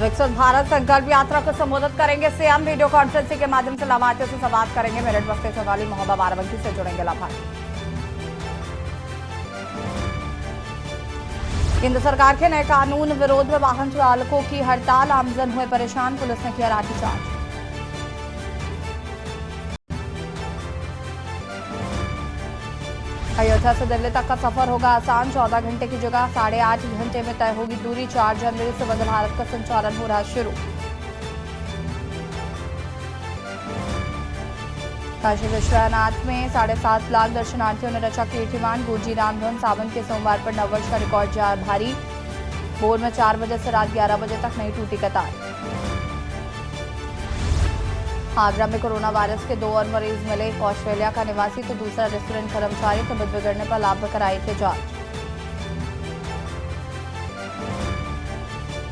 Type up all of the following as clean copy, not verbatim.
विकसित भारत संकल्प यात्रा को संबोधित करेंगे सीएम। वीडियो कॉन्फ्रेंसिंग के माध्यम से लाभार्थियों से संवाद करेंगे। मेरठ बस्ती चौगाली महोबा बाराबंकी से जुड़ेंगे लाभार्थी। केंद्र सरकार के नए कानून विरोध में वाहन चालकों की हड़ताल, आमजन हुए परेशान, पुलिस ने किया लाठीचार्ज। अयोध्या से दिल्ली तक का सफर होगा आसान, 14 घंटे की जगह 8.5 घंटे में तय होगी दूरी। 4 जनवरी से वंदे भारत का संचालन हो रहा शुरू। काशी विश्वनाथ में 7.5 लाख दर्शनार्थियों ने रचा कीर्तिमान। गूंजी रामधुन, सावन के सोमवार पर नववर्ष का रिकॉर्ड जा भारी। भोर में 4 बजे से रात 11 बजे तक नहीं टूटी कतार। आगरा में कोरोना वायरस के 2 और मरीज मिले, एक ऑस्ट्रेलिया का निवासी तो दूसरा रेस्टोरेंट कर्मचारी। तबीयत बिगड़ने पर लाभ कराई थे जांच।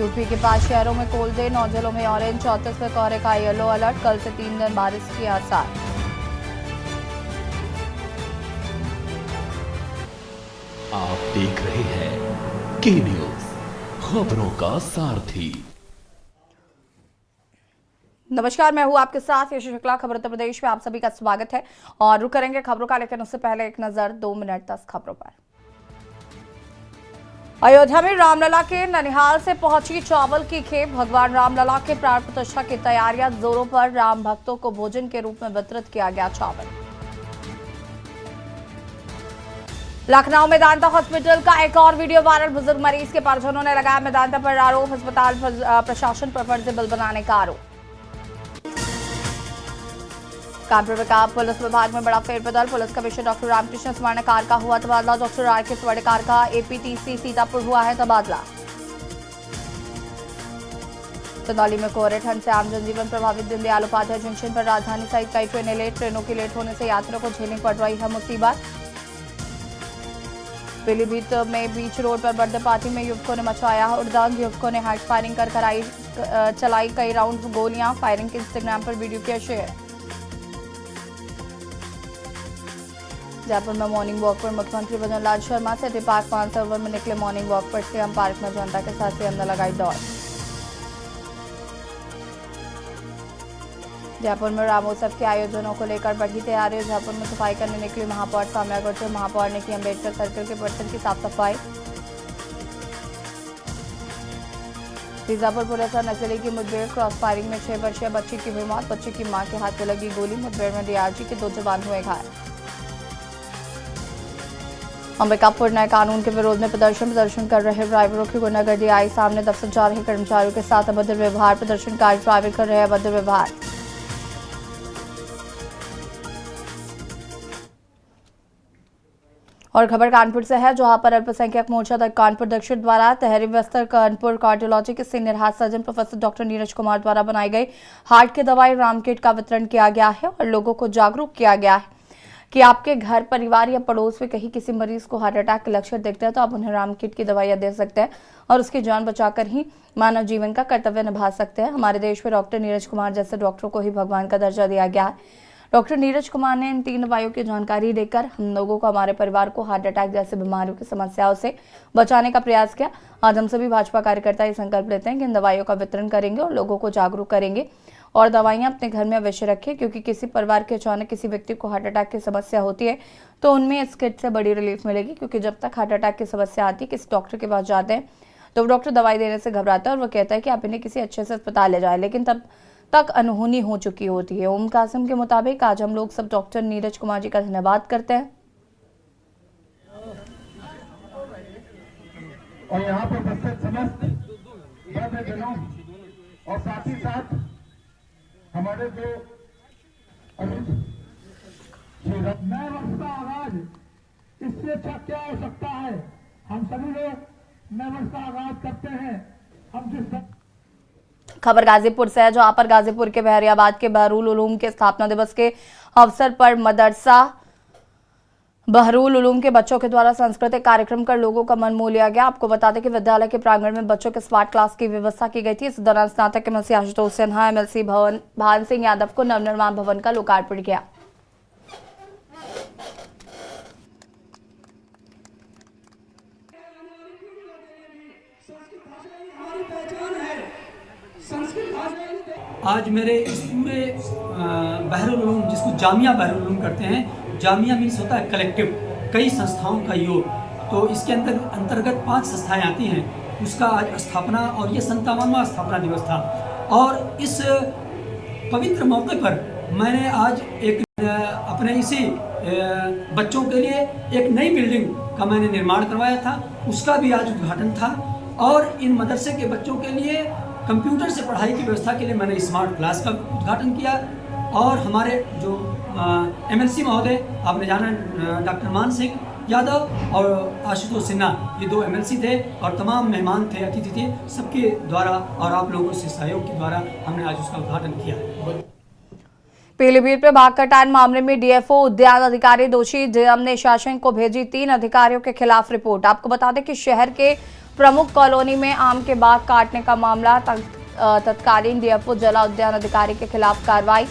यूपी के 5 शहरों में कोल्ड डे, 9 जिलों में ऑरेंज, 34 में कोहरे का येलो अलर्ट। कल से 3 दिन बारिश के आसार। आप देख रहे हैं के न्यूज, खबरों का सारथी। नमस्कार, मैं हूं आपके साथ यश शुक्ला। खबर उत्तर प्रदेश में आप सभी का स्वागत है और रुक करेंगे खबरों का, लेकिन उससे पहले एक नजर 2 मिनट 10 खबरों पर। अयोध्या में रामलला के ननिहाल से पहुंची चावल की खेप। भगवान रामलला के प्राण प्रतिष्ठा की तैयारियां जोरों पर। राम भक्तों को भोजन के रूप में वितरित किया गया चावल। लखनऊ मेदांता हॉस्पिटल का एक और वीडियो वायरल। बुजुर्ग मरीज के परिजनों ने लगाया मेदांता पर आरोप। अस्पताल प्रशासन पर फर्जी बिल बनाने का आरोप। कानपुर में पुलिस विभाग में बड़ा फेरबदल। पुलिस कमिश्नर डॉक्टर रामकृष्ण स्वर्णकार का हुआ तबादला। Doctor R K. स्वर्णकार का एपीटीसी सीतापुर हुआ है तबादला। चंदौली में कोहरे ठंड से आम जनजीवन प्रभावित। दीनदयाल उपाध्याय जंक्शन पर राजधानी सहित कई ट्रेनें लेट। ट्रेनों के लेट होने से यात्रियों को झेलनी पड़ रही है मुसीबत। पीलीभीत में बीच रोड पर बर्थडे पार्टी में युवकों ने मचाया हुड़दंग। युवकों ने हार्ट फायरिंग कर चलाई कई राउंड गोलियां। फायरिंग के इंस्टाग्राम पर वीडियो किया शेयर। जयपुर में मॉर्निंग वॉक पर मुख्यमंत्री भजन लाल शर्मा। सिटी पार्क मानसरोवर में निकले मॉर्निंग वॉक पर। सीएम पार्क में जनता के साथ सीएम ने लगाई दौड़। जयपुर में रामोत्सव के आयोजनों को लेकर बढ़ी तैयारी। जयपुर में सफाई करने निकली महापौर साम्या गुर्जर। महापौर ने की अम्बेडकर सर्कल के परिसर की साफ सफाई। बीजापुर पुलिस और नक्सली की मुठभेड़। क्रॉस फायरिंग में 6 वर्षीय बच्ची की हुई मौत। बच्ची की मां के हाथ में लगी गोली। मुठभेड़ में डीआरजी के 2 जवान हुए घायल। अंबिकापुर नए कानून के विरोध में प्रदर्शन कर रहे ड्राइवरों की गुंडागर्दी आई सामने। दफ्तर जा रहे कर्मचारियों के साथ अभद्र व्यवहार। प्रदर्शनकारी ड्राइवर कर रहे अभद्र व्यवहार। और खबर कानपुर से है, जहां पर अल्पसंख्यक मोर्चा कानपुर दक्षिण द्वारा तहरीर बस्तर कानपुर कार्डियोलॉजी के senior heart surgeon professor doctor Neeraj Kumar द्वारा बनाई गई हार्ट की दवाई राम किट का वितरण किया गया है और लोगों को जागरूक किया गया है कि आपके घर, परिवार या पड़ोस में कहीं किसी मरीज को हार्ट अटैक के लक्षण दिखते हैं तो आप उन्हें राम किट की दवाइयां दे सकते हैं और उसकी जान बचाकर ही मानव जीवन का कर्तव्य निभा सकते हैं। हमारे देश में डॉक्टर नीरज कुमार जैसे डॉक्टरों को ही भगवान का दर्जा दिया गया है। डॉक्टर नीरज कुमार ने इन 3 दवाइयों की जानकारी देकर हम लोगों को, हमारे परिवार को हार्ट अटैक जैसे बीमारियों की समस्याओं से बचाने का प्रयास किया। आज हम सभी भाजपा कार्यकर्ता ये संकल्प लेते हैं कि इन दवाइयों का वितरण करेंगे और लोगों को जागरूक करेंगे और दवाइयां अपने घर में अवश्य रखें, क्योंकि किसी परिवार के अचानक किसी व्यक्ति को हार्ट अटैक की समस्या होती है तो उनमें इस किट से बड़ी रिलीफ मिलेगी। क्योंकि जब तक हार्ट अटैक की समस्या आती है, किसी डॉक्टर के पास जाते हैं तो डॉक्टर दवाई देने से घबराता है और वो कहता है कि आप इन्हें किसी अच्छे से अस्पताल ले जाए, लेकिन तब तक अनहोनी हो चुकी होती है। ओम कासिम के मुताबिक आज हम लोग सब डॉक्टर नीरज कुमार जी का धन्यवाद करते हैं। और यहाँ पर उपस्थित समस्त भक्तजनों और साथ ही साथ हमारे जो नए वर्ष का आगाज, इससे अच्छा क्या हो सकता है। हम सभी लोग नए वर्ष का आगाज करते हैं। हम जिस खबर गाजीपुर से है, जहां पर गाजीपुर के बहरियाबाद के बहरुल उलूम के स्थापना दिवस के अवसर पर मदरसा बहरुल उलूम के बच्चों के द्वारा सांस्कृतिक कार्यक्रम कर लोगों का मन मोह लिया गया। आपको बता दें कि विद्यालय के प्रांगण में बच्चों के स्मार्ट क्लास की व्यवस्था की गई थी। इस दौरान स्नातक एमएलसी आशुतोष सिन्हा, एमएलसी भान सिंह यादव को नवनिर्माण भवन का लोकार्पण किया। आज मेरे इस पूरे बहरुल उलूम, जिसको जामिया बहरुल उलूम करते हैं, जामिया मीन्स होता है कलेक्टिव, कई संस्थाओं का योग, तो इसके अंतर्गत 5 संस्थाएं आती हैं। उसका आज स्थापना और ये 57वां स्थापना दिवस था। और इस पवित्र मौके पर मैंने आज एक अपने इसी बच्चों के लिए एक नई बिल्डिंग का मैंने निर्माण करवाया था, उसका भी आज उद्घाटन था। और इन मदरसे के बच्चों के लिए कंप्यूटर से पढ़ाई की व्यवस्था के लिए मैंने स्मार्ट क्लास का उद्घाटन किया। और हमारे जो MLC महोदय, आपने जाना डॉक्टर मान सिंह यादव और आशुतोष सिन्हा, ये 2 MLC थे और तमाम मेहमान थे, अतिथि थे, सबके द्वारा और आप लोगों से सहयोग के द्वारा हमने आज उसका उद्घाटन किया। पीलीभीत में बाघ कटान मामले में DFO उद्यान अधिकारी दोषी डीएम ने शासन को भेजी 3 अधिकारियों के खिलाफ रिपोर्ट। आपको बता दें कि शहर के प्रमुख कॉलोनी में आम के बाग काटने का मामला, तत्कालीन DFO जला उद्यान अधिकारी के खिलाफ कार्रवाई,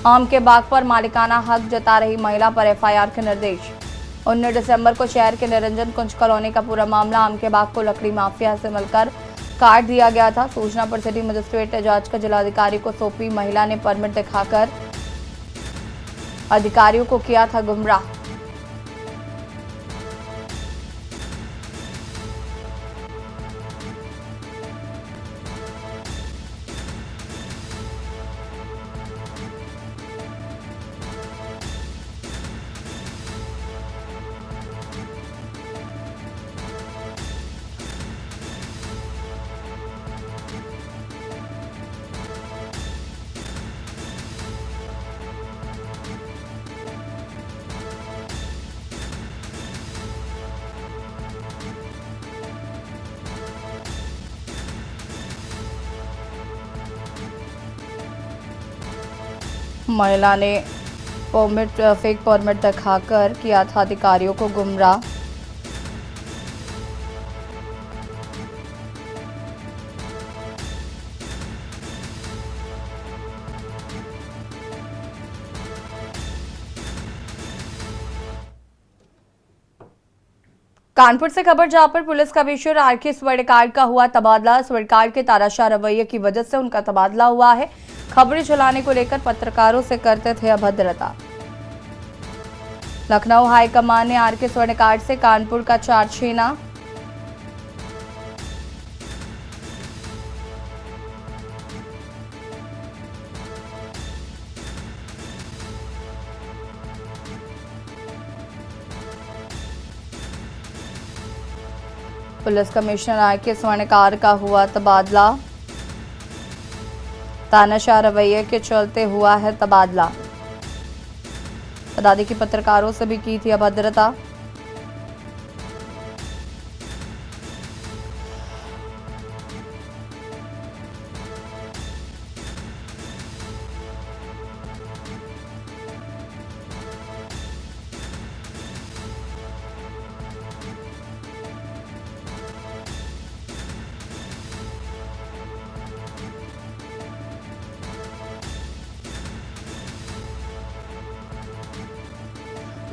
आम के बाग पर मालिकाना हक जता रही महिला पर FIR के निर्देश। 19 दिसंबर को शहर के निरंजन कुंज कॉलोनी का पूरा मामला आम के बाग को लकड़ी माफिया से मिलकर काट दिया गया था। सूचना पर सिटी मजिस्ट्रेट एजाज का जिलाधिकारी को सौंपी। महिला ने परमिट दिखाकर अधिकारियों को किया था गुमराह। महिला ने फेक परमिट दिखाकर किया था अधिकारियों को गुमराह। कानपुर से खबर, जहां पर पुलिस कमिश्नर RK स्वर्णकार का हुआ तबादला। स्वर्णकार के तानाशाह रवैये की वजह से उनका तबादला हुआ है। खबरें चलाने को लेकर पत्रकारों से करते थे अभद्रता। लखनऊ हाईकमान ने RK स्वर्णकार से कानपुर का चार्ज छीना। पुलिस कमिश्नर RK स्वर्णकार का हुआ तबादला। तानाशाह रवैये के चलते हुआ है तबादला। बता दें कि पत्रकारों से भी की थी अभद्रता।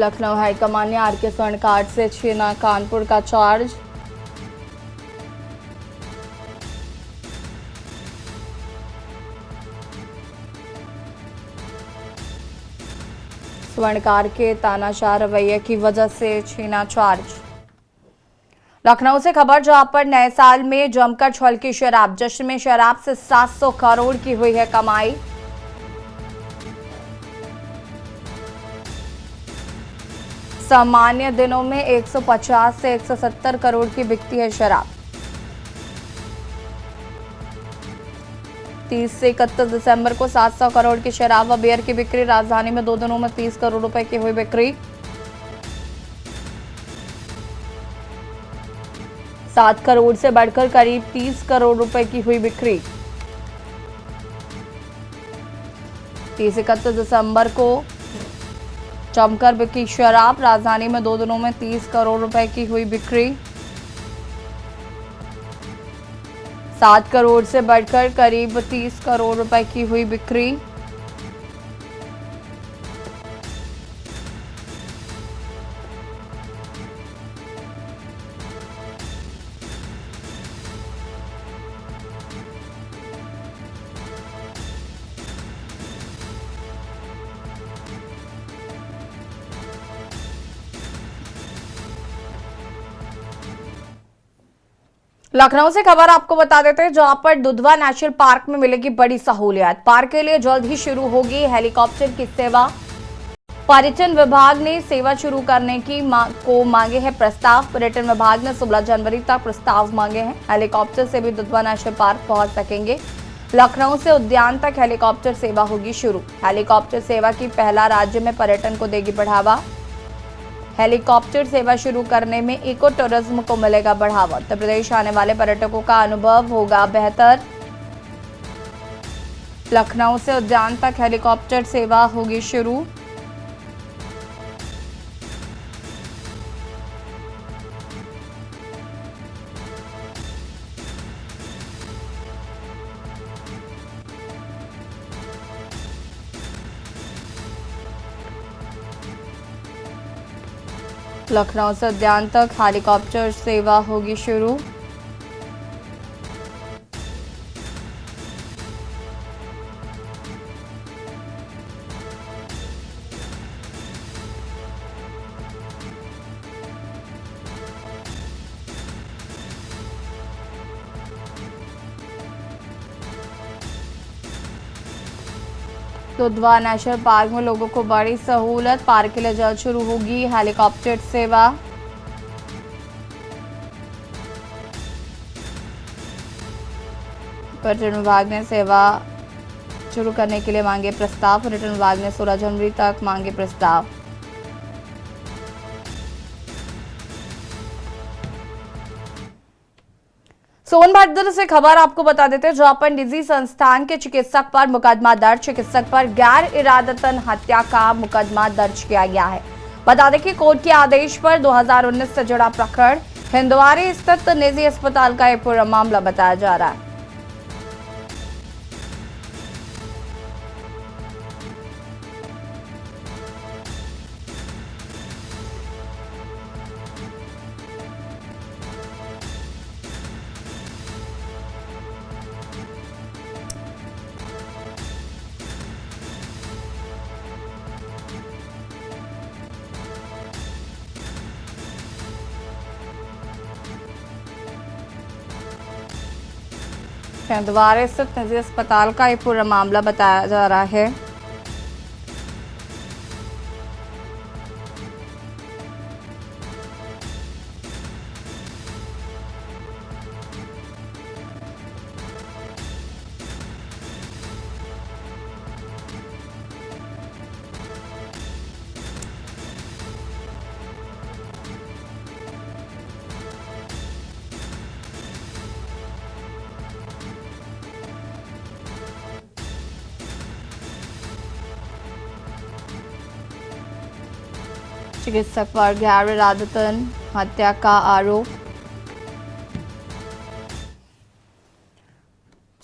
लखनऊ हाईकमान ने RK स्वर्णकार से छीना कानपुर का चार्ज। स्वर्णकार के तानाशाह रवैये की वजह से छीना चार्ज। लखनऊ से खबर, जहां पर नए साल में जमकर छलकी शराब। जश्न में शराब से 700 करोड़ की हुई है कमाई। सामान्य दिनों में 150 से 170 करोड़ की बिकती है शराब। 30 से 31 दिसंबर को 700 करोड़ की शराब व बियर की बिक्री। राजधानी में 2 दिनों में 30 करोड़ रुपए की हुई बिक्री। 7 करोड़ से बढ़कर करीब 30 करोड़ रुपए की हुई बिक्री। 30 से 31 दिसंबर को जमकर बिकी शराब। राजधानी में 2 दिनों में 30 करोड़ रुपए की हुई बिक्री। 7 करोड़ से बढ़कर करीब 30 करोड़ रुपए की हुई बिक्री। लखनऊ से खबर आपको बता देते हैं, जहां पर दुधवा नेशनल पार्क में मिलेगी बड़ी सहूलियत। पार्क के लिए जल्द ही शुरू होगी हेलीकॉप्टर की सेवा। पर्यटन विभाग ने सेवा शुरू करने की मांगे हैं प्रस्ताव। पर्यटन विभाग ने 16 जनवरी तक प्रस्ताव मांगे हैं। हेलीकॉप्टर से भी दुधवा नेशनल पार्क पहुंच सकेंगे। लखनऊ से उद्यान तक हेलीकॉप्टर सेवा होगी शुरू। हेलीकॉप्टर सेवा की पहला राज्य में पर्यटन को देगी बढ़ावा। हेलीकॉप्टर सेवा शुरू करने में इको टूरिज्म को मिलेगा बढ़ावा। उत्तर प्रदेश आने वाले पर्यटकों का अनुभव होगा बेहतर। लखनऊ से उद्यान तक हेलीकॉप्टर सेवा होगी शुरू। लखनऊ से उद्यान तक हेलीकॉप्टर सेवा होगी शुरू। दुधवा नेशनल पार्क में लोगों को बड़ी सहूलत। पार्क के लिए जल्द शुरू होगी हेलीकॉप्टर सेवा। पर्यटन विभाग ने सेवा शुरू करने के लिए मांगे प्रस्ताव। पर्यटन विभाग ने 16 जनवरी तक मांगे प्रस्ताव। सोनभद्र से खबर आपको बता देते हैं, जहां पर निजी संस्थान के चिकित्सक पर मुकदमा दर्ज। चिकित्सक पर गैर इरादतन हत्या का मुकदमा दर्ज किया गया है। बता दें कि कोर्ट के आदेश पर 2019 से जुड़ा प्रकरण हिंदवारी स्थित निजी अस्पताल का एक पूरा मामला बताया जा रहा है। हिंदवारी स्थित निजी अस्पताल का ये पूरा मामला बताया जा रहा है। चिकित्सक पर गैर इरादतन हत्या का आरोप।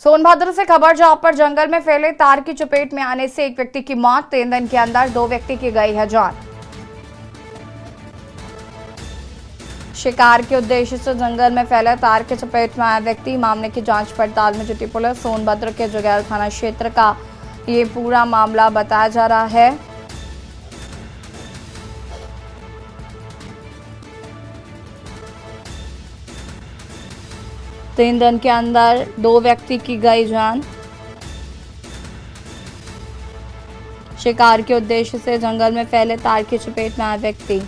सोनभद्र से खबर, जहां पर जंगल में फैले तार की चपेट में आने से एक व्यक्ति की मौत। 3 दिन के अंदर 2 व्यक्ति की गई है जान। शिकार के उद्देश्य से जंगल में फैले तार के चपेट में आया व्यक्ति। मामले की जांच पड़ताल में जुटी पुलिस। सोनभद्र के जुगैल थाना क्षेत्र का ये पूरा मामला बताया जा रहा है। तीन दिन के अंदर 2 व्यक्ति की गई जान। शिकार के उद्देश्य से जंगल में फैले तार की चपेट में आया व्यक्ति।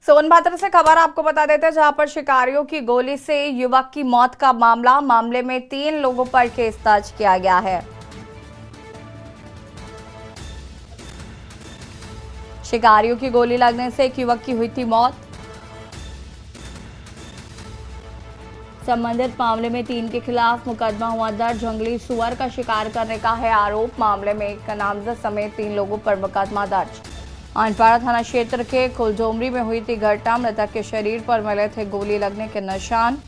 सोनभद्र से खबर आपको बता देते हैं, जहां पर शिकारियों की गोली से युवक की मौत का मामले में 3 लोगों पर केस दर्ज किया गया है। शिकारियों की गोली लगने से एक युवक की हुई थी मौत। संबंधित मामले में 3 के खिलाफ मुकदमा हुआ दर्ज। जंगली सुअर का शिकार करने का है आरोप। मामले में एक नामजद समेत 3 लोगों पर मुकदमा दर्ज। आनपाड़ा थाना क्षेत्र के कुलडोमरी में हुई थी घटना। मृतक के शरीर पर मिले थे गोली लगने के निशान।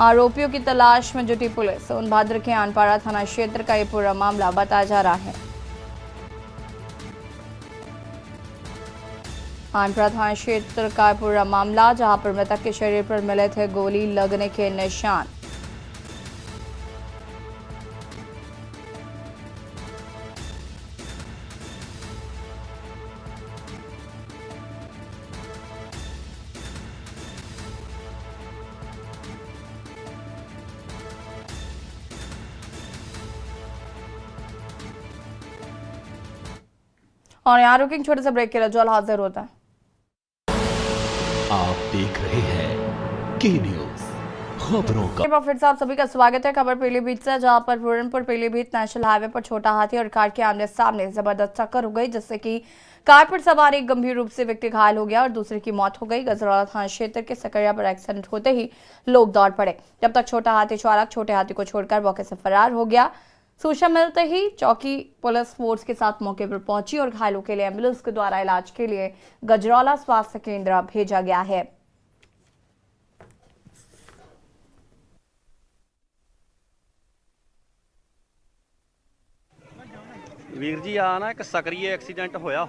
आरोपियों की तलाश में जुटी पुलिस। सोनभद्र के आनपाड़ा थाना क्षेत्र का ये पूरा मामला बताया जा रहा है। आनपाड़ा थाना क्षेत्र का पूरा मामला, जहां पर मृतक के शरीर पर मिले थे गोली लगने के निशान। और यहाँ रुकेंगे छोटे से ब्रेक के लिए, जल्द हाजिर होता है। आप देख रहे हैं के न्यूज खबरों का। एक बार फिर से आप सभी का स्वागत है। खबर पीलीभीत से, जहां पर पूरनपुर पीलीभीत नेशनल हाईवे पर छोटा हाथी और कार के आमने सामने जबरदस्त टक्कर हो गई, जिससे कि कार पर सवार एक गंभीर रूप से व्यक्ति घायल हो गया और दूसरे की मौत हो गई। गजरौला थाना क्षेत्र के सकरिया पर एक्सीडेंट होते ही लोग दौड़ पड़े। जब तक छोटा हाथी चालक छोटे हाथी को छोड़कर मौके से फरार हो गया। सूचना मिलते ही चौकी पुलिस फोर्स के साथ मौके पर पहुंची और घायलों के लिए एम्बुलेंस के द्वारा इलाज के लिए गजरौला स्वास्थ्य केंद्र भेजा गया है। ਵੀਰ ਜੀ ਆ ਨਾ ਇੱਕ ਸਕਰੀਏ ਐਕਸੀਡੈਂਟ ਹੋਇਆ।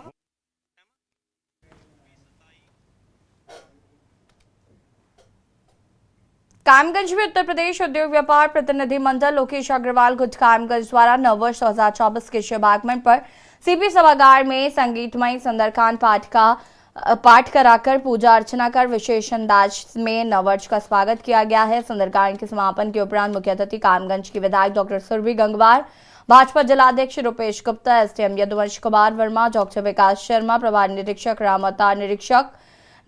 कायमगंज में उत्तर प्रदेश उद्योग व्यापार प्रतिनिधि मंडल लोकेश अग्रवाल गुट कायमगंज द्वारा नववर्ष 2024 के शुभ आगमन पर सीपी सभागार में संगीतमय सुंदरकांड पाठ कराकर पूजा अर्चना कर विशेष अंदाज में नववर्ष का स्वागत किया गया है। सुंदरकांड के समापन के उपरांत मुख्य अतिथि कायमगंज की विधायक डॉक्टर सुरभि गंगवार, भाजपा जिलाध्यक्ष रुपेश गुप्ता, एसडीएम यदुवंश कुमार वर्मा, डॉक्टर विकास शर्मा, प्रभारी निरीक्षक राम अवतार, निरीक्षक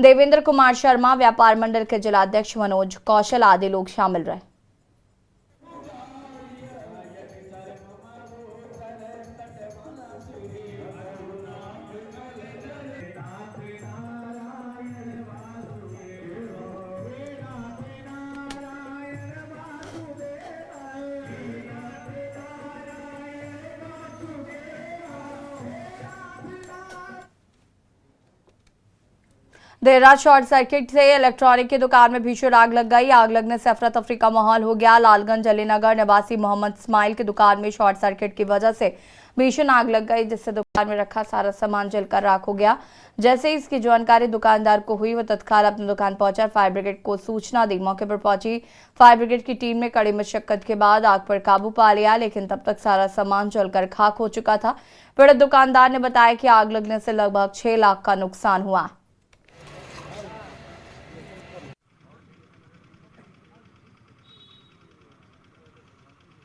देवेंद्र कुमार शर्मा, व्यापार मंडल के जिलाध्यक्ष मनोज कौशल आदि लोग शामिल रहे। देर रात शॉर्ट सर्किट से इलेक्ट्रॉनिक की दुकान में भीषण आग लग गई। आग लगने से अफरा तफरी का माहौल हो गया। लालगंज अलीनगर निवासी मोहम्मद इस्माइल की दुकान में शॉर्ट सर्किट की वजह से भीषण आग लग गई, जिससे दुकान में रखा सारा सामान जलकर राख हो गया। जैसे ही इसकी जानकारी दुकानदार को हुई, वो तत्काल अपनी दुकान पहुंचा, फायर ब्रिगेड को सूचना दी। मौके पर पहुंची फायर ब्रिगेड की टीम ने कड़ी मशक्कत के बाद आग पर काबू पा लिया, लेकिन तब तक सारा सामान जलकर खाक हो चुका था। पीड़ित दुकानदार ने बताया कि आग लगने से लगभग 6 लाख का नुकसान हुआ।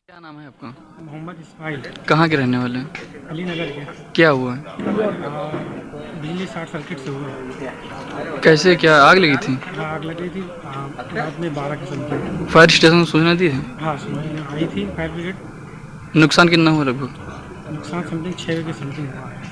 क्या नाम है आपका? मोहम्मद इस्माइल। कहाँ के रहने वाले हैं? अलीनगर के। क्या हुआ है? बिजली शॉर्ट सर्किट से हुआ। कैसे, क्या आग लगी थी? हाँ, आग लगी थी रात में 12 के समथिंग। फायर स्टेशन को सूचना दी है? हाँ, आई थी फायर ब्रिगेड। नुकसान कितना हुआ लगभग? नुकसान समथिंग 6 के समथिंग हुआ है।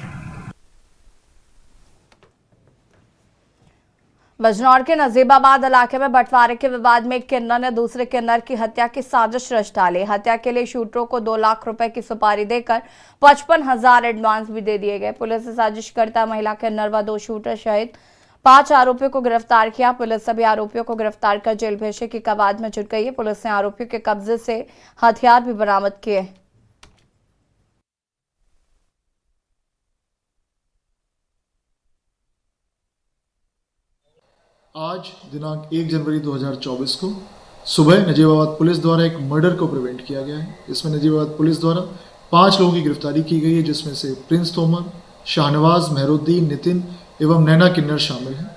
बिजनौर के नजीबाबाद इलाके में बंटवारे के विवाद में एक किन्नर ने दूसरे किन्नर की हत्या की साजिश रच डाली। हत्या के लिए शूटरों को 2 लाख रुपए की सुपारी देकर 55,000 एडवांस भी दे दिए गए। पुलिस ने साजिशकर्ता महिला किन्नर व 2 शूटर सहित 5 आरोपियों को गिरफ्तार किया। पुलिस सभी आरोपियों को गिरफ्तार कर जेल भेजने की कवायद में जुट गई है। पुलिस ने आरोपियों के कब्जे से हथियार भी बरामद किए। आज दिनांक 1 जनवरी 2024 को सुबह नजीबाबाद पुलिस द्वारा एक मर्डर को प्रिवेंट किया गया है। इसमें नजीबाबाद पुलिस द्वारा 5 लोगों की गिरफ्तारी की गई है, जिसमें से प्रिंस तोमर, शाहनवाज, मेहरुद्दीन, नितिन एवं नैना किन्नर शामिल हैं।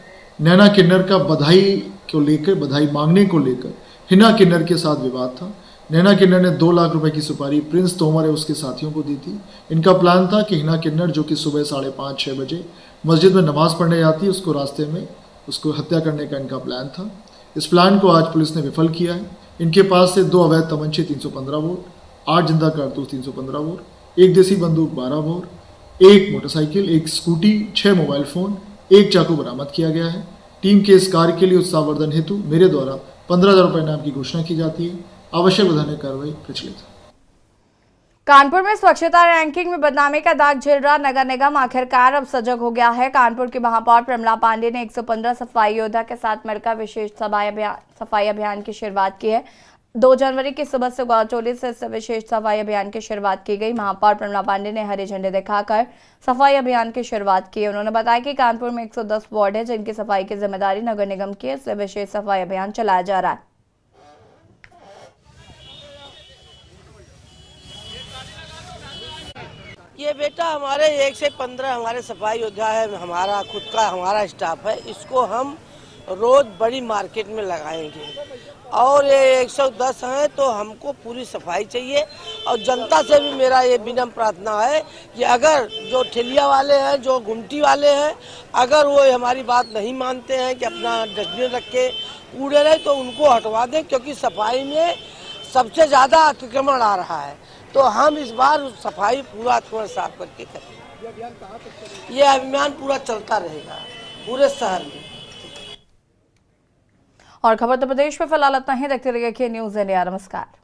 नैना किन्नर का बधाई मांगने को लेकर हिना किन्नर के साथ विवाद था। नैना किन्नर ने 2 लाख रुपए की सुपारी प्रिंस तोमर और उसके साथियों को दी थी। इनका प्लान था कि हिना किन्नर, जो कि सुबह 5:30-6 बजे मस्जिद में नमाज पढ़ने जाती है, उसको रास्ते में उसको हत्या करने का इनका प्लान था। इस प्लान को आज पुलिस ने विफल किया है। इनके पास से 2 अवैध तमंचे 315 बोर, 8 जिंदा कारतूस 315 बोर, 1 देसी बंदूक 12 bore, 1 motorcycle, 1 scooty, 6 mobile phone, 1 चाकू बरामद किया गया है। टीम के इस कार्य के लिए उत्साहवर्धन हेतु मेरे द्वारा 15,000 रुपये इनाम की घोषणा की जाती है। आवश्यक वैधानिक कार्रवाई प्रचलित है। कानपुर में स्वच्छता रैंकिंग में बदनामी का दाग झेल रहा नगर निगम आखिरकार अब सजग हो गया है। कानपुर की महापौर प्रमिला पांडे ने 115 सफाई योद्धा के साथ मिलकर विशेष सफाई अभियान की शुरुआत की है। 2 जनवरी की सुबह से गौचौली से इस विशेष सफाई अभियान की शुरुआत की गई। महापौर प्रमिला पांडे ने हरे झंडे दिखाकर सफाई अभियान की शुरुआत की। उन्होंने बताया कि कानपुर में 110 वार्ड है जिनकी सफाई की जिम्मेदारी नगर निगम की है, इसलिए विशेष सफाई अभियान चलाया जा रहा है। ये बेटा हमारे 1 से 15 हमारे सफाई योद्धा है, हमारा खुद का हमारा स्टाफ है। इसको हम रोज बड़ी मार्केट में लगाएंगे और ये 110 हैं तो हमको पूरी सफाई चाहिए। और जनता से भी मेरा ये विनम्र प्रार्थना है कि अगर जो ठेलिया वाले हैं, जो गुमटी वाले हैं, अगर वो हमारी बात नहीं मानते हैं कि अपना डस्टबिन रख के कूड़े रहे तो उनको हटवा दें, क्योंकि सफाई में सबसे ज़्यादा अतिक्रमण आ रहा है। तो हम इस बार सफाई पूरा अतिक्रमण साफ करके करेंगे। ये अभियान पूरा चलता रहेगा पूरे शहर में। और खबर तो प्रदेश में फिलहाल इतना ही। देखते रहिए न्यूज़ इंडिया। नमस्कार।